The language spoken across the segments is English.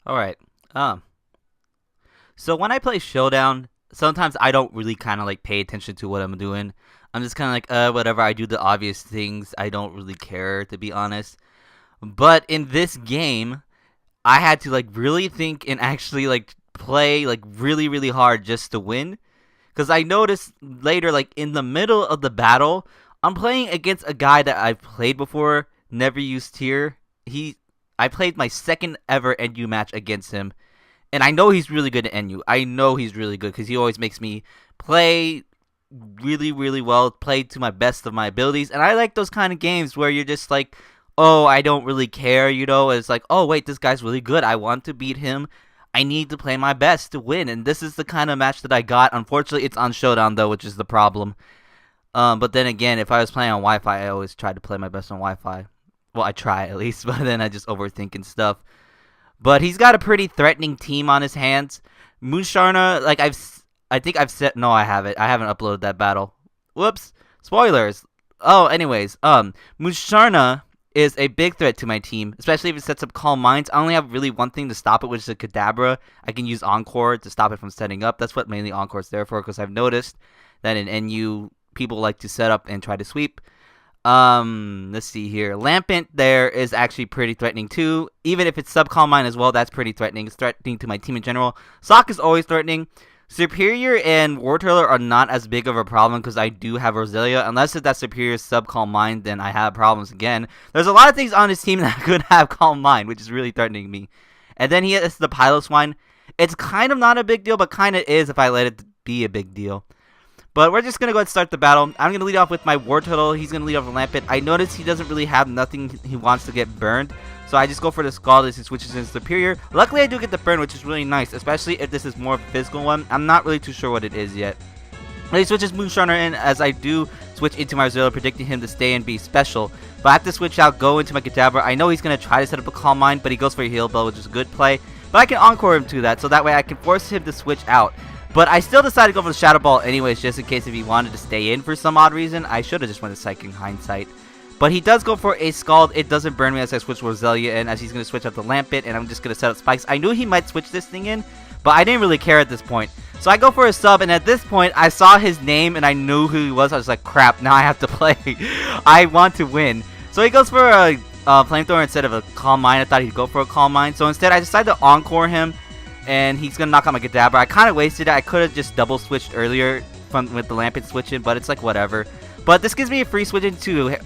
Alright. So when I play Showdown, sometimes I don't really kind of like pay attention to what I'm doing. I'm just kind of like, whatever. I do the obvious things. I don't really care, to be honest. But in this game, I had to like really think and actually like play like really, really hard just to win. Because I noticed later, like in the middle of the battle, I'm playing against a guy that I've played before, never used tier. I played my second ever NU match against him, and I know he's really good at NU. I know he's really good because he always makes me play really, really well, play to my best of my abilities. And I like those kind of games where you're just like, oh, I don't really care, you know? It's like, oh, wait, this guy's really good. I want to beat him. I need to play my best to win. And this is the kind of match that I got. Unfortunately, it's on Showdown, though, which is the problem. But then again, if I was playing on Wi-Fi, I always try to play my best on Wi-Fi. Well, I try at least, but then I just overthink and stuff. But he's got a pretty threatening team on his hands. Moonsharna, like I think I've said, no, I haven't. I haven't uploaded that battle. Whoops. Spoilers. Oh, anyways, Moonsharna is a big threat to my team, especially if it sets up Calm Minds. I only have really one thing to stop it, which is a Kadabra. I can use Encore to stop it from setting up. That's what mainly Encore is there for, because I've noticed that in NU, people like to set up and try to sweep. Let's see here. Lampent there is actually pretty threatening too. Even if it's sub Calm Mind as well, that's pretty threatening. It's threatening to my team in general. Sock is always threatening. Superior and War Turtle are not as big of a problem because I do have Roselia. Unless if that Superior sub Calm Mind, then I have problems again. There's a lot of things on his team that could have Calm Mind, which is really threatening me. And then he has the Piloswine. It's kind of not a big deal, but kind of is if I let it be a big deal. But we're just going to go ahead and start the battle. I'm going to lead off with my War Turtle. He's going to lead off with Lampet. I notice he doesn't really have nothing he wants to get burned. So I just go for the Scald as he switches into Superior. Luckily, I do get the burn, which is really nice. Especially if this is more of a physical one. I'm not really too sure what it is yet. But he switches Moonsharner in as I do switch into my Zero, predicting him to stay and be special. But I have to switch out, go into my Kadabra. I know he's going to try to set up a Calm Mind, but he goes for a Heal Bell, which is a good play. But I can Encore him to that, so that way I can force him to switch out. But I still decided to go for the Shadow Ball anyways, just in case if he wanted to stay in for some odd reason. I should have just went to Psychic hindsight. But he does go for a Scald. It doesn't burn me as I switch Roselia in, as he's going to switch up the Lampet, and I'm just going to set up Spikes. I knew he might switch this thing in, but I didn't really care at this point. So I go for a sub, and at this point, I saw his name, and I knew who he was. I was like, crap, now I have to play. I want to win. So he goes for a Flamethrower instead of a Calm Mind. I thought he'd go for a Calm Mind. So instead, I decided to Encore him. And he's going to knock out my Kadabra. I kind of wasted it. I could have just double switched earlier with the Lampet switching, but it's like whatever. But this gives me a free switch into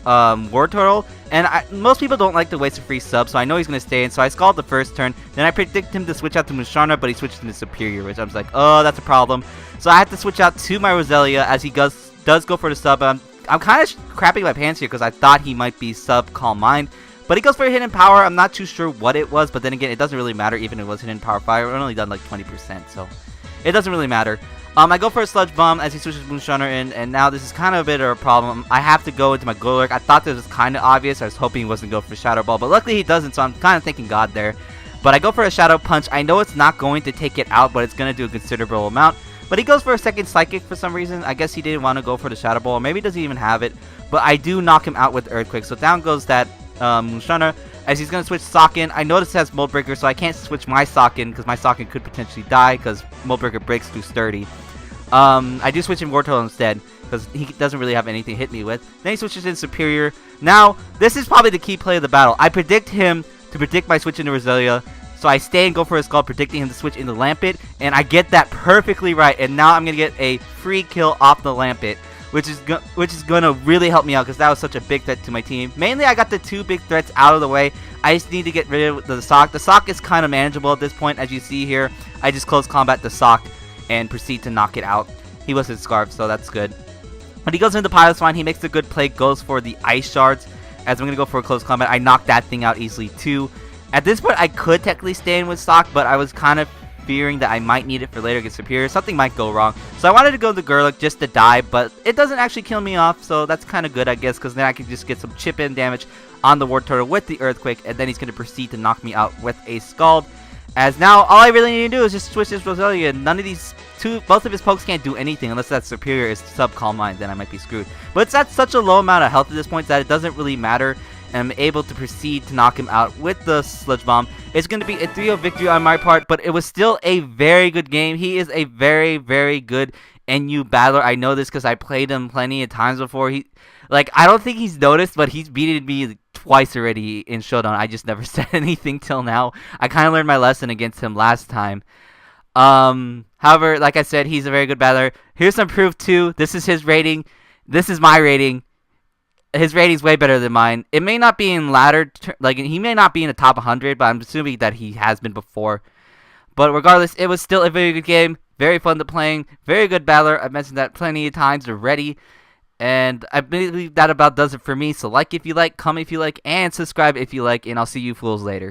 War Turtle. And most people don't like to waste a free sub, so I know he's going to stay in. So I Scald the first turn. Then I predict him to switch out to Musharna, but he switches into Superior, which I was like, oh, that's a problem. So I have to switch out to my Roselia as he does go for the sub. I'm kind of crapping my pants here because I thought he might be sub Calm Mind. But he goes for a Hidden Power. I'm not too sure what it was, but then again, it doesn't really matter even if it was Hidden Power Fire. We're only done like 20%, so it doesn't really matter. I go for a Sludge Bomb as he switches Moonsharner in, and now this is kind of a bit of a problem. I have to go into my Golurk. I thought this was kind of obvious. I was hoping he wasn't going for Shadow Ball, but luckily he doesn't, so I'm kind of thanking God there. But I go for a Shadow Punch. I know it's not going to take it out, but it's going to do a considerable amount. But he goes for a second Psychic for some reason. I guess he didn't want to go for the Shadow Ball, or maybe he doesn't even have it. But I do knock him out with Earthquake, so down goes that Moonsharner. As he's going to switch Sockin. I notice it has Mold Breaker, so I can't switch my Sockin because my Sockin could potentially die because Mold Breaker breaks too sturdy. I do switch in War Turtle instead because he doesn't really have anything to hit me with. Then he switches in Superior. Now, this is probably the key play of the battle. I predict him to predict my switch into Roselia. So I stay and go for a Skull, predicting him to switch into Lampet. And I get that perfectly right. And now I'm going to get a free kill off the Lampet, which is going to really help me out because that was such a big threat to my team. Mainly, I got the two big threats out of the way. I just need to get rid of the Sock. The Sock is kind of manageable at this point, as you see here. I just close combat the Sock and proceed to knock it out. He was his Scarf, so that's good. But he goes into Piloswine. He makes a good play, goes for the Ice Shards. As I'm going to go for a close combat, I knock that thing out easily too. At this point, I could technically stay in with Sock, but I was kind of fearing that I might need it for later against Superior. Something might go wrong. So I wanted to go to Gerlich just to die, but it doesn't actually kill me off, so that's kind of good, I guess, because then I can just get some chip-in damage on the War Turtle with the Earthquake, and then he's going to proceed to knock me out with a Scald. As now, all I really need to do is just switch this Roselia, and none of these both of his pokes can't do anything unless that Superior is sub Calm Mind, then I might be screwed. But it's at such a low amount of health at this point that it doesn't really matter am able to proceed to knock him out with the Sludge Bomb. It's going to be a 3-0 victory on my part, but it was still a very good game. He is a very, very good NU battler. I know this because I played him plenty of times before. I don't think he's noticed, but he's beaten me twice already in Showdown. I just never said anything till now. I kind of learned my lesson against him last time. However, like I said, he's a very good battler. Here's some proof too. This is his rating. This is my rating. His rating's way better than mine. It may not be in ladder, he may not be in the top 100, but I'm assuming that he has been before. But regardless, it was still a very good game. Very fun to playing. Very good battler. I've mentioned that plenty of times already. And I believe that about does it for me. So like if you like, comment if you like, and subscribe if you like, and I'll see you fools later.